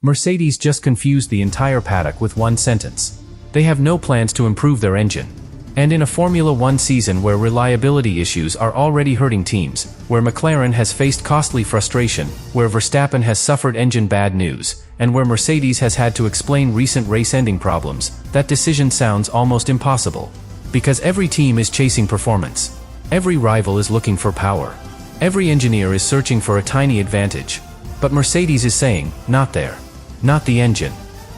Mercedes just confused the entire paddock with one sentence. They have no plans to improve their engine. And in a Formula One season where reliability issues are already hurting teams, where McLaren has faced costly frustration, where Verstappen has suffered engine bad news, and where Mercedes has had to explain recent race-ending problems, that decision sounds almost impossible. Because every team is chasing performance. Every rival is looking for power. Every engineer is searching for a tiny advantage. But Mercedes is saying, not there. Not the engine.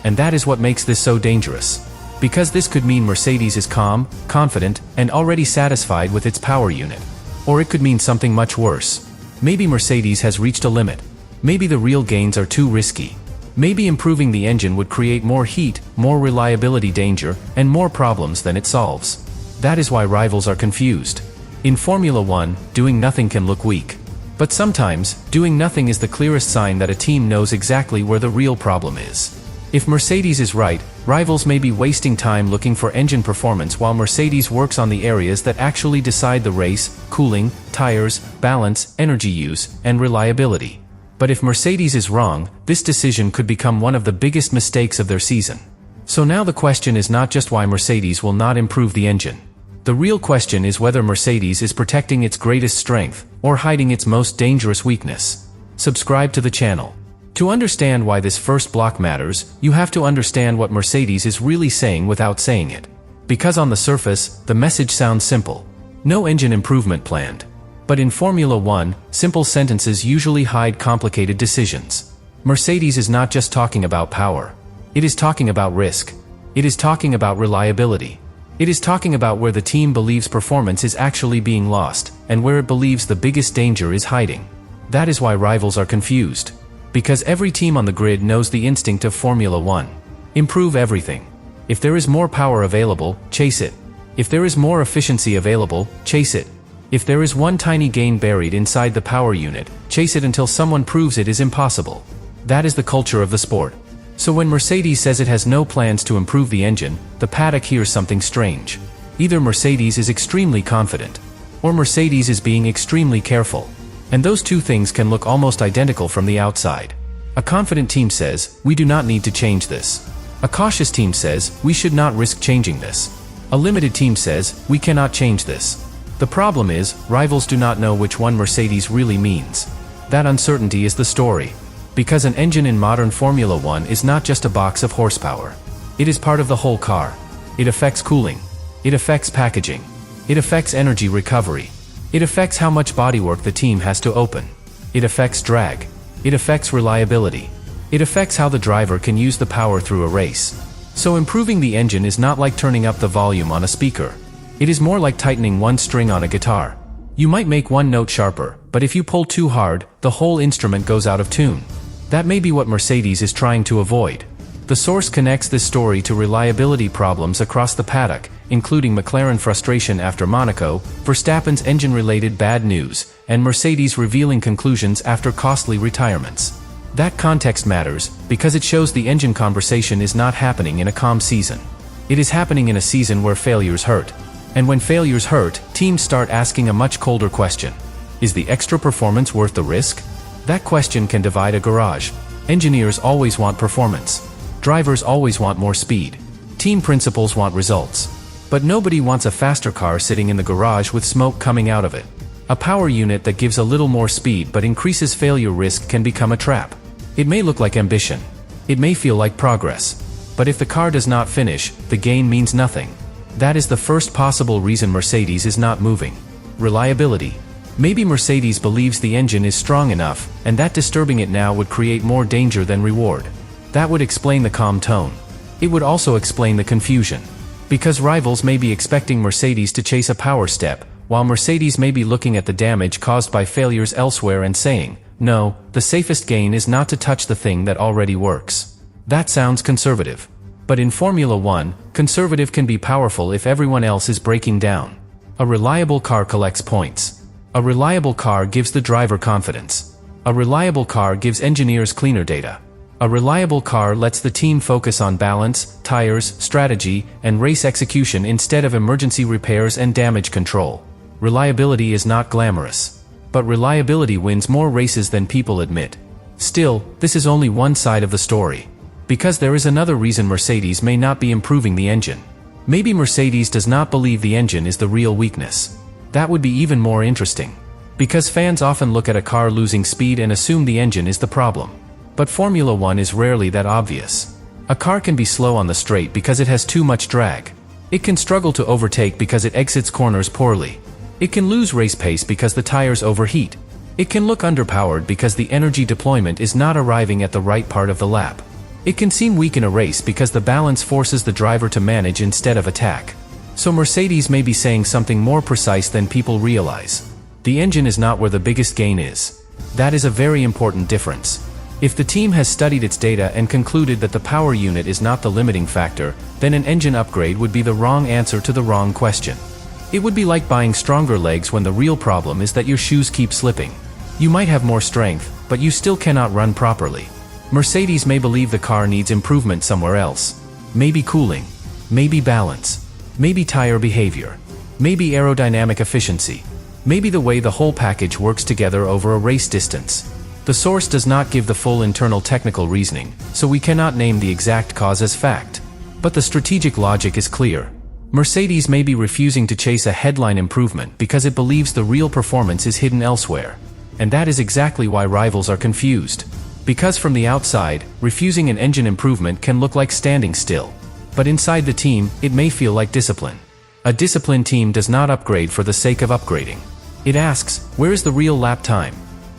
And that is what makes this so dangerous. Because this could mean Mercedes is calm, confident, and already satisfied with its power unit. Or it could mean something much worse. Maybe Mercedes has reached a limit. Maybe the real gains are too risky. Maybe improving the engine would create more heat, more reliability danger, and more problems than it solves. That is why rivals are confused. In Formula One, doing nothing can look weak. But sometimes, doing nothing is the clearest sign that a team knows exactly where the real problem is. If Mercedes is right, rivals may be wasting time looking for engine performance while Mercedes works on the areas that actually decide the race: cooling, tires, balance, energy use, and reliability. But if Mercedes is wrong, this decision could become one of the biggest mistakes of their season. So now the question is not just why Mercedes will not improve the engine. The real question is whether Mercedes is protecting its greatest strength, or hiding its most dangerous weakness. Subscribe to the channel. To understand why this first block matters, you have to understand what Mercedes is really saying without saying it. Because on the surface, the message sounds simple. No engine improvement planned. But in Formula One, simple sentences usually hide complicated decisions. Mercedes is not just talking about power. It is talking about risk. It is talking about reliability. It is talking about where the team believes performance is actually being lost, and where it believes the biggest danger is hiding. That is why rivals are confused. Because every team on the grid knows the instinct of Formula One. Improve everything. If there is more power available, chase it. If there is more efficiency available, chase it. If there is one tiny gain buried inside the power unit, chase it until someone proves it is impossible. That is the culture of the sport. So when Mercedes says it has no plans to improve the engine, the paddock hears something strange. Either Mercedes is extremely confident, or Mercedes is being extremely careful. And those two things can look almost identical from the outside. A confident team says, we do not need to change this. A cautious team says, we should not risk changing this. A limited team says, we cannot change this. The problem is, rivals do not know which one Mercedes really means. That uncertainty is the story. Because an engine in modern Formula One is not just a box of horsepower. It is part of the whole car. It affects cooling. It affects packaging. It affects energy recovery. It affects how much bodywork the team has to open. It affects drag. It affects reliability. It affects how the driver can use the power through a race. So improving the engine is not like turning up the volume on a speaker. It is more like tightening one string on a guitar. You might make one note sharper, but if you pull too hard, the whole instrument goes out of tune. That may be what Mercedes is trying to avoid. The source connects this story to reliability problems across the paddock, including McLaren frustration after Monaco, Verstappen's engine-related bad news, and Mercedes revealing conclusions after costly retirements. That context matters, because it shows the engine conversation is not happening in a calm season. It is happening in a season where failures hurt. And when failures hurt, teams start asking a much colder question. Is the extra performance worth the risk? That question can divide a garage. Engineers always want performance. Drivers always want more speed. Team principals want results. But nobody wants a faster car sitting in the garage with smoke coming out of it. A power unit that gives a little more speed but increases failure risk can become a trap. It may look like ambition. It may feel like progress. But if the car does not finish, the gain means nothing. That is the first possible reason Mercedes is not moving. Reliability. Maybe Mercedes believes the engine is strong enough, and that disturbing it now would create more danger than reward. That would explain the calm tone. It would also explain the confusion. Because rivals may be expecting Mercedes to chase a power step, while Mercedes may be looking at the damage caused by failures elsewhere and saying, no, the safest gain is not to touch the thing that already works. That sounds conservative. But in Formula One, conservative can be powerful if everyone else is breaking down. A reliable car collects points. A reliable car gives the driver confidence. A reliable car gives engineers cleaner data. A reliable car lets the team focus on balance, tires, strategy, and race execution instead of emergency repairs and damage control. Reliability is not glamorous. But reliability wins more races than people admit. Still, this is only one side of the story. Because there is another reason Mercedes may not be improving the engine. Maybe Mercedes does not believe the engine is the real weakness. That would be even more interesting. Because fans often look at a car losing speed and assume the engine is the problem. But Formula 1 is rarely that obvious. A car can be slow on the straight because it has too much drag. It can struggle to overtake because it exits corners poorly. It can lose race pace because the tires overheat. It can look underpowered because the energy deployment is not arriving at the right part of the lap. It can seem weak in a race because the balance forces the driver to manage instead of attack. So Mercedes may be saying something more precise than people realize. The engine is not where the biggest gain is. That is a very important difference. If the team has studied its data and concluded that the power unit is not the limiting factor, then an engine upgrade would be the wrong answer to the wrong question. It would be like buying stronger legs when the real problem is that your shoes keep slipping. You might have more strength, but you still cannot run properly. Mercedes may believe the car needs improvement somewhere else. Maybe cooling. Maybe balance. Maybe tire behavior. Maybe aerodynamic efficiency. Maybe the way the whole package works together over a race distance. The source does not give the full internal technical reasoning, so we cannot name the exact cause as fact. But the strategic logic is clear. Mercedes may be refusing to chase a headline improvement because it believes the real performance is hidden elsewhere. And that is exactly why rivals are confused. Because from the outside, refusing an engine improvement can look like standing still. But inside the team, it may feel like discipline. A disciplined team does not upgrade for the sake of upgrading. It asks, where is the real lap time?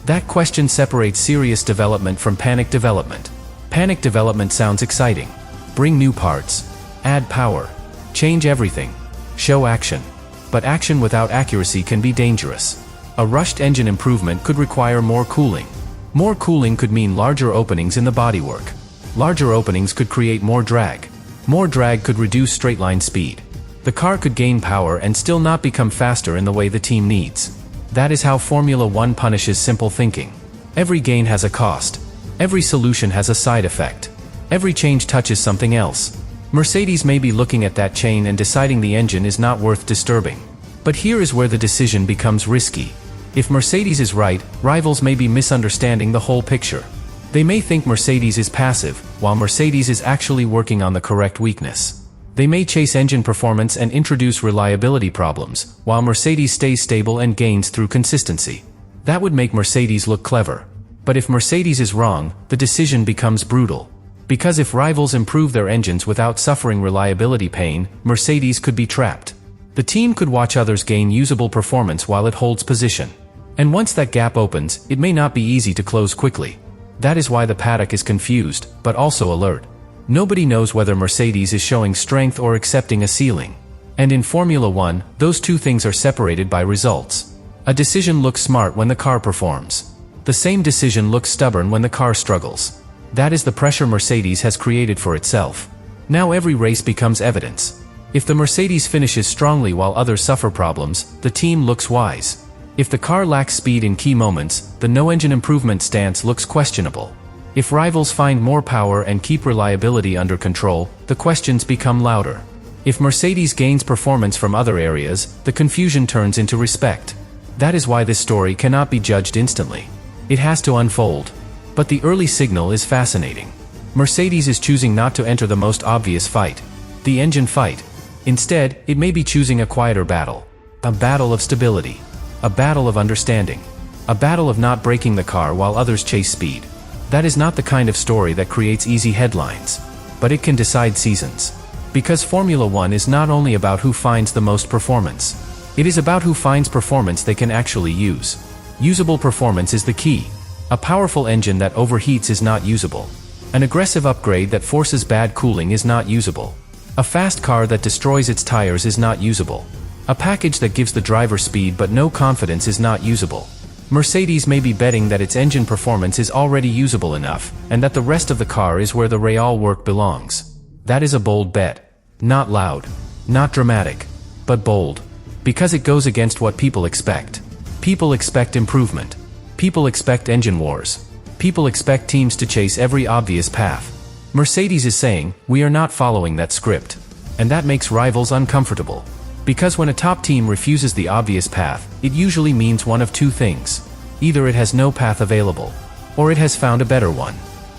That question separates serious development from panic development. Panic development sounds exciting. Bring new parts. Add power. Change everything. Show action. But action without accuracy can be dangerous. A rushed engine improvement could require more cooling. More cooling could mean larger openings in the bodywork. Larger openings could create more drag. More drag could reduce straight-line speed. The car could gain power and still not become faster in the way the team needs. That is how Formula 1 punishes simple thinking. Every gain has a cost. Every solution has a side effect. Every change touches something else. Mercedes may be looking at that chain and deciding the engine is not worth disturbing. But here is where the decision becomes risky. If Mercedes is right, rivals may be misunderstanding the whole picture. They may think Mercedes is passive, while Mercedes is actually working on the correct weakness. They may chase engine performance and introduce reliability problems, while Mercedes stays stable and gains through consistency. That would make Mercedes look clever. But if Mercedes is wrong, the decision becomes brutal. Because if rivals improve their engines without suffering reliability pain, Mercedes could be trapped. The team could watch others gain usable performance while it holds position. And once that gap opens, it may not be easy to close quickly. That is why the paddock is confused, but also alert. Nobody knows whether Mercedes is showing strength or accepting a ceiling. And in Formula 1, those two things are separated by results. A decision looks smart when the car performs. The same decision looks stubborn when the car struggles. That is the pressure Mercedes has created for itself. Now every race becomes evidence. If the Mercedes finishes strongly while others suffer problems, the team looks wise. If the car lacks speed in key moments, the no-engine improvement stance looks questionable. If rivals find more power and keep reliability under control, the questions become louder. If Mercedes gains performance from other areas, the confusion turns into respect. That is why this story cannot be judged instantly. It has to unfold. But the early signal is fascinating. Mercedes is choosing not to enter the most obvious fight, the engine fight. Instead, it may be choosing a quieter battle. A battle of stability. A battle of understanding. A battle of not breaking the car while others chase speed. That is not the kind of story that creates easy headlines. But it can decide seasons. Because Formula 1 is not only about who finds the most performance. It is about who finds performance they can actually use. Usable performance is the key. A powerful engine that overheats is not usable. An aggressive upgrade that forces bad cooling is not usable. A fast car that destroys its tires is not usable. A package that gives the driver speed but no confidence is not usable. Mercedes may be betting that its engine performance is already usable enough, and that the rest of the car is where the real work belongs. That is a bold bet. Not loud. Not dramatic. But bold. Because it goes against what people expect. People expect improvement. People expect engine wars. People expect teams to chase every obvious path. Mercedes is saying, we are not following that script. And that makes rivals uncomfortable. Because when a top team refuses the obvious path, it usually means one of two things. Either it has no path available, Or it has found a better one.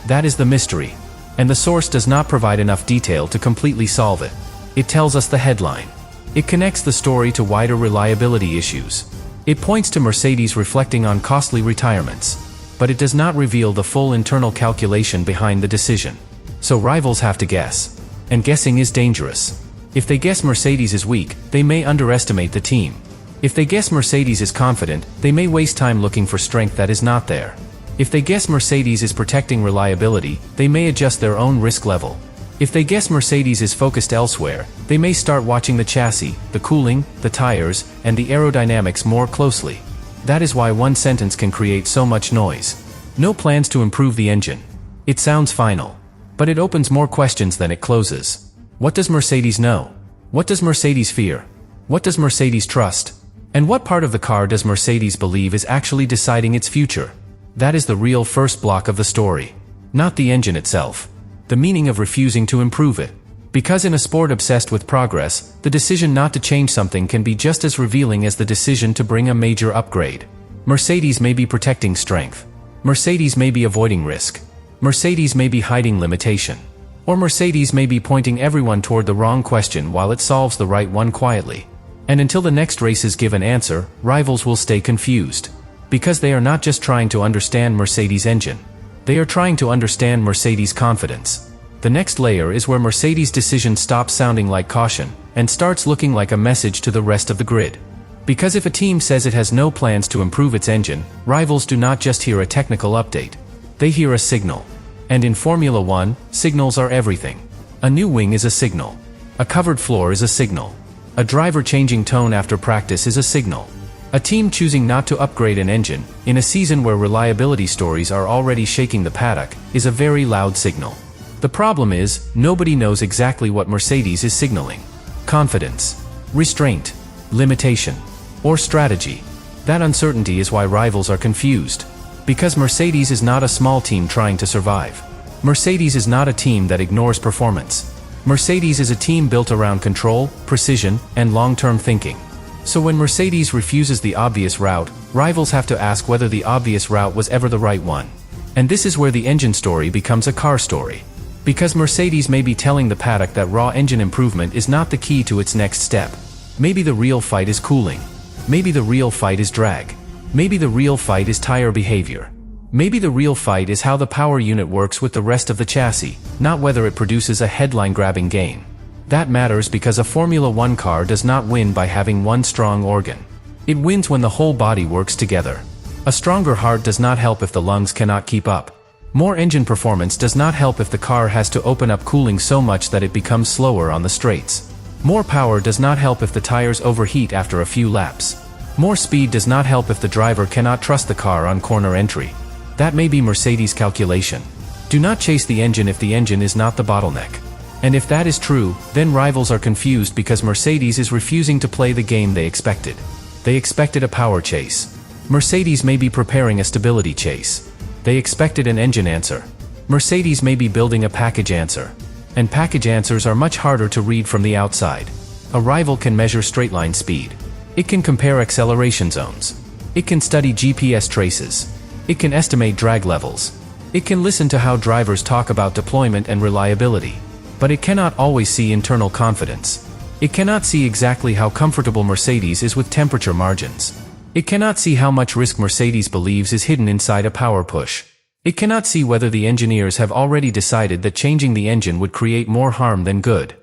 That is the mystery. And the source does not provide enough detail to completely solve it. It tells us the headline. It connects the story to wider reliability issues. It points to Mercedes reflecting on costly retirements. But it does not reveal the full internal calculation behind the decision. So rivals have to guess. And guessing is dangerous. If they guess Mercedes is weak, they may underestimate the team. If they guess Mercedes is confident, they may waste time looking for strength that is not there. If they guess Mercedes is protecting reliability, they may adjust their own risk level. If they guess Mercedes is focused elsewhere, they may start watching the chassis, the cooling, the tires, and the aerodynamics more closely. That is why one sentence can create so much noise. No plans to improve the engine. It sounds final. But it opens more questions than it closes. What does Mercedes know? What does Mercedes fear? What does Mercedes trust? And what part of the car does Mercedes believe is actually deciding its future? That is the real first block of the story. Not the engine itself. The meaning of refusing to improve it. Because in a sport obsessed with progress, the decision not to change something can be just as revealing as the decision to bring a major upgrade. Mercedes may be protecting strength. Mercedes may be avoiding risk. Mercedes may be hiding limitation. Or Mercedes may be pointing everyone toward the wrong question while it solves the right one quietly. And until the next races give an answer, rivals will stay confused. Because they are not just trying to understand Mercedes' engine. They are trying to understand Mercedes' confidence. The next layer is where Mercedes' decision stops sounding like caution, and starts looking like a message to the rest of the grid. Because if a team says it has no plans to improve its engine, rivals do not just hear a technical update. They hear a signal. And in Formula One, signals are everything. A new wing is a signal. A covered floor is a signal. A driver changing tone after practice is a signal. A team choosing not to upgrade an engine, in a season where reliability stories are already shaking the paddock, is a very loud signal. The problem is, nobody knows exactly what Mercedes is signaling. Confidence, restraint, limitation, or strategy. That uncertainty is why rivals are confused. Because Mercedes is not a small team trying to survive. Mercedes is not a team that ignores performance. Mercedes is a team built around control, precision, and long-term thinking. So when Mercedes refuses the obvious route, rivals have to ask whether the obvious route was ever the right one. And this is where the engine story becomes a car story. Because Mercedes may be telling the paddock that raw engine improvement is not the key to its next step. Maybe the real fight is cooling. Maybe the real fight is drag. Maybe the real fight is tire behavior. Maybe the real fight is how the power unit works with the rest of the chassis, not whether it produces a headline-grabbing gain. That matters because a Formula One car does not win by having one strong organ. It wins when the whole body works together. A stronger heart does not help if the lungs cannot keep up. More engine performance does not help if the car has to open up cooling so much that it becomes slower on the straights. More power does not help if the tires overheat after a few laps. More speed does not help if the driver cannot trust the car on corner entry. That may be Mercedes' calculation. Do not chase the engine if the engine is not the bottleneck. And if that is true, then rivals are confused because Mercedes is refusing to play the game they expected. They expected a power chase. Mercedes may be preparing a stability chase. They expected an engine answer. Mercedes may be building a package answer. And package answers are much harder to read from the outside. A rival can measure straightline speed. It can compare acceleration zones. It can study GPS traces. It can estimate drag levels. It can listen to how drivers talk about deployment and reliability. But it cannot always see internal confidence. It cannot see exactly how comfortable Mercedes is with temperature margins. It cannot see how much risk Mercedes believes is hidden inside a power push. It cannot see whether the engineers have already decided that changing the engine would create more harm than good.